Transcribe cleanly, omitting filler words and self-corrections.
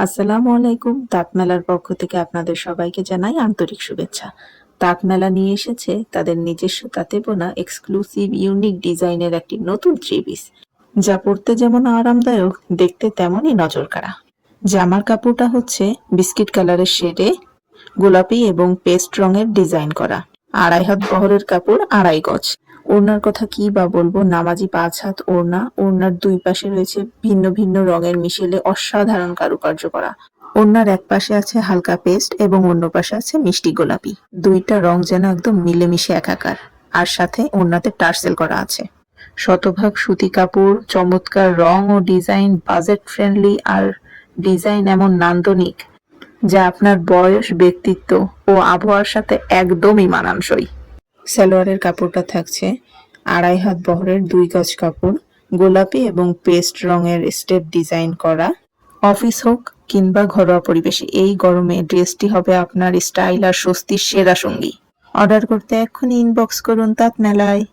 আসসালামু আলাইকুম। তাঁত মেলার পক্ষ থেকে আপনাদের সবাইকে জানাই আন্তরিক শুভেচ্ছা। তাঁত মেলা নিয়ে এসেছে তাদের নিজস্ব তাঁতে বোনা এক্সক্লুসিভ ইউনিক ডিজাইনের একটি নতুন থ্রি পিস, যা পরতে যেমন আরামদায়ক, দেখতে তেমনই নজরকাড়া। জামার কাপড়টা হচ্ছে বিস্কিট কালারের শেডে গোলাপি এবং পেস্ট রঙের ডিজাইন করা। 2.5 হাত বহরের কাপড়, 2.5 গজ। ওড়নার কথা কি বা বলবো, নামাজি 5 হাত ওড়না। ওড়নার দুই পাশে রয়েছে ভিন্ন ভিন্ন রঙের মিশেলে অসাধারণ কারুকার্য করা। ওড়নার এক পাশে আছে হালকা পেস্ট এবং অন্য পাশে আছে মিষ্টি গোলাপি। দুইটা রং যেন একদম মিলেমিশে একাকার। আর সাথে ওড়নাতে টার্সেল করা আছে। শতভাগ সুতি কাপড়, চমৎকার রং ও ডিজাইন, বাজেট ফ্রেন্ডলি, আর ডিজাইন এমন নান্দনিক যা আপনার বয়স, ব্যক্তিত্ব ও আবহাওয়ার সাথে একদমই মানানসই। সালোয়ারের কাপড়টা থাকছে 2.5 হাত বহরের 2 গজ কাপড়, গোলাপি এবং পেস্ট রঙের স্টেপ ডিজাইন করা। অফিস হোক কিংবা ঘরোয়া পরিবেশে এই গরমে ড্রেসটি হবে আপনার স্টাইল আর স্বস্তির সেরা সঙ্গী। অর্ডার করতে এক্ষুনি ইনবক্স করুন তাঁত মেলায়।